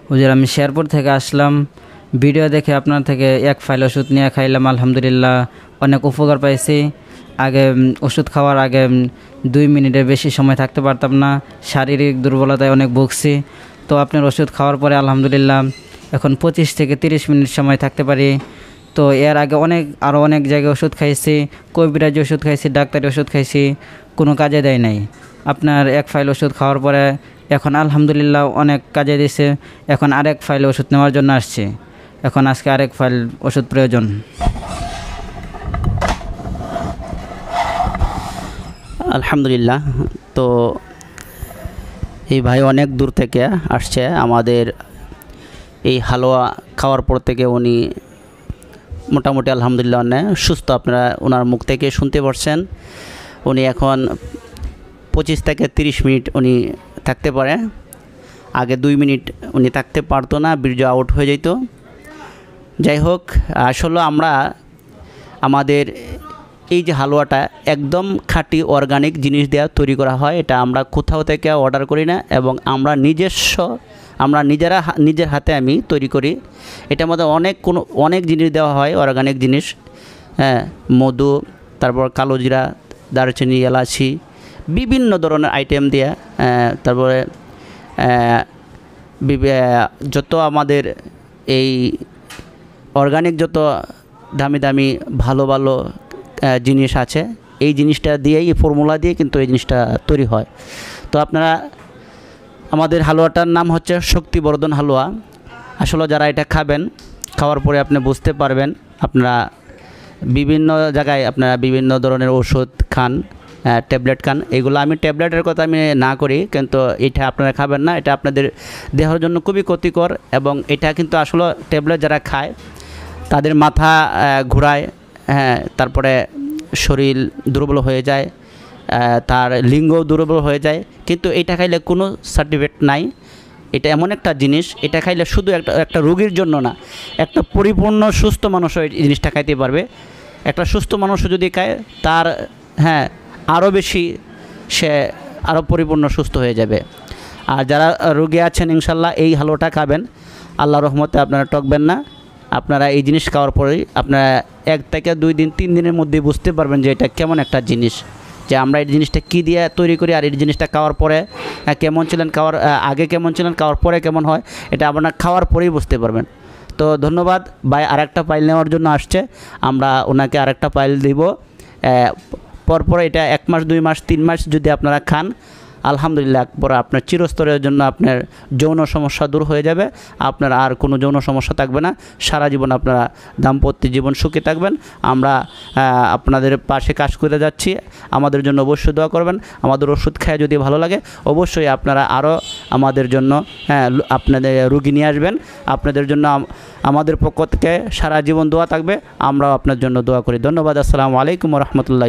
হুজুর আমি শেরপুর থেকে আসলাম, ভিডিও দেখে আপনার থেকে এক ফাইল ওষুধ নিয়ে খাইলাম, আলহামদুলিল্লাহ অনেক উপকার পাইছি। আগে ওষুধ খাওয়ার আগে 2 মিনিটের বেশি সময় থাকতে পারতাম না, শারীরিক দুর্বলতায় অনেক ভুগছি। তো আপনার ওষুধ খাওয়ার পরে আলহামদুলিল্লাহ এখন 25 থেকে 30 মিনিট সময় থাকতে পারি। তো এর আগে আরও অনেক জায়গায় ওষুধ খাইছি, কবিরাজি ওষুধ খাইছি, ডাক্তারি ওষুধ খাইছি, কোনো কাজে দেয় নাই। আপনার এক ফাইল ওষুধ খাওয়ার পরে এখন আলহামদুলিল্লাহ অনেক কাজে দিছে। এখন আরেক ফাইল ওষুধ নেওয়ার জন্য আসছি, এখন আজকে আরেক ফাইল ওষুধ প্রয়োজন। আলহামদুলিল্লাহ। তো এই ভাই অনেক দূর থেকে আসছে, আমাদের এই হালুয়া খাওয়ার পর থেকে উনি মোটামুটি আলহামদুলিল্লাহ অনেক সুস্থ। আপনারা ওনার মুখ থেকে শুনতে পারছেন উনি এখন 25 থেকে 30 মিনিট উনি থাকতে পারে। আগে 2 মিনিট উনি থাকতে পারতো না, বীর্য আউট হয়ে যেত। যাই হোক, আসলে আমরা আমাদের এই যে হালুয়াটা একদম খাঁটি অর্গানিক জিনিস দেওয়া তৈরি করা হয়। এটা আমরা কোথাও থেকে অর্ডার করি না এবং আমরা নিজের হাতে আমি তৈরি করি। এটার মধ্যে অনেক জিনিস দেওয়া হয়, অর্গানিক জিনিস, হ্যাঁ, মধু, তারপর কালো জিরা, দারচিনি, এলাচি, বিভিন্ন ধরনের আইটেম দিয়ে, তারপরে যত আমাদের এই অর্গানিক যত দামি দামি ভালো ভালো জিনিস আছে, এই জিনিসটা দিয়েই, এই ফর্মুলা দিয়ে কিন্তু এই জিনিসটা তৈরি হয়। তো আপনারা, আমাদের হালুয়াটার নাম হচ্ছে শক্তিবর্ধন হালুয়া। আসলে যারা এটা খাওয়ার পরে আপনি বুঝতে পারবেন, আপনারা বিভিন্ন জায়গায় আপনারা বিভিন্ন ধরনের ওষুধ খান, ট্যাবলেট খান। এগুলো আমি ট্যাবলেটের কথা আমি না করি, কিন্তু এটা আপনারা খাবেন না, এটা আপনাদের দেহের জন্য খুবই ক্ষতিকর। এবং এটা কিন্তু আসলে ট্যাবলেট যারা খায় তাদের মাথা ঘোরায়, হ্যাঁ, তারপরে শরীর দুর্বল হয়ে যায়, তার লিঙ্গ দুর্বল হয়ে যায়। কিন্তু এটা খাইলে কোনো সার্টিফিকেট নাই। এটা এমন একটা জিনিস, এটা খাইলে শুধু একটা রোগীর জন্য না, একটা পরিপূর্ণ সুস্থ মানুষও এই জিনিসটা খাইতে পারবে। একটা সুস্থ মানুষও যদি খায় তার, হ্যাঁ, আরও বেশি সে আরও পরিপূর্ণ সুস্থ হয়ে যাবে। আর যারা রোগী আছেন ইনশাল্লাহ এই হালুয়াটা খাবেন, আল্লাহর রহমতে আপনারা টকবেন না। আপনারা এই জিনিস খাওয়ার পরেই আপনারা 1 থেকে 2 দিন 3 দিনের মধ্যে বুঝতে পারবেন যে এটা কেমন একটা জিনিস, যে আমরা এই জিনিসটা কী দিয়ে তৈরি করি, আর এই জিনিসটা খাওয়ার পরে কেমন ছিলেন, খাওয়ার আগে কেমন ছিলেন, খাওয়ার পরে কেমন হয়, এটা আপনারা খাওয়ার পরেই বুঝতে পারবেন। তো ধন্যবাদ ভাই, আরেকটা ফাইল নেওয়ার জন্য আসছে, আমরা ওনাকে আরেকটা ফাইল দিব। পরপর এটা 1 মাস 2 মাস 3 মাস যদি আপনারা খান, আলহামদুলিল্লাহ একবার আপনার চিরস্তরের জন্য আপনার যৌন সমস্যা দূর হয়ে যাবে, আপনার আর কোনো যৌন সমস্যা থাকবে না, সারা জীবন আপনারা দাম্পত্য জীবন সুখে থাকবেন। আমরা আপনাদের পাশে কাজ করে যাচ্ছি, আমাদের জন্য অবশ্যই দোয়া করবেন। আমাদের ওষুধ খেয়ে যদি ভালো লাগে অবশ্যই আপনারা আরও আমাদের জন্য, হ্যাঁ, আপনাদের রুগী নিয়ে আসবেন। আপনাদের জন্য আমাদের পক্ষ থেকে সারা জীবন দোয়া থাকবে, আমরাও আপনার জন্য দোয়া করি। ধন্যবাদ। আসসালামু আলাইকুম ওয়া রাহমাতুল্লাহ।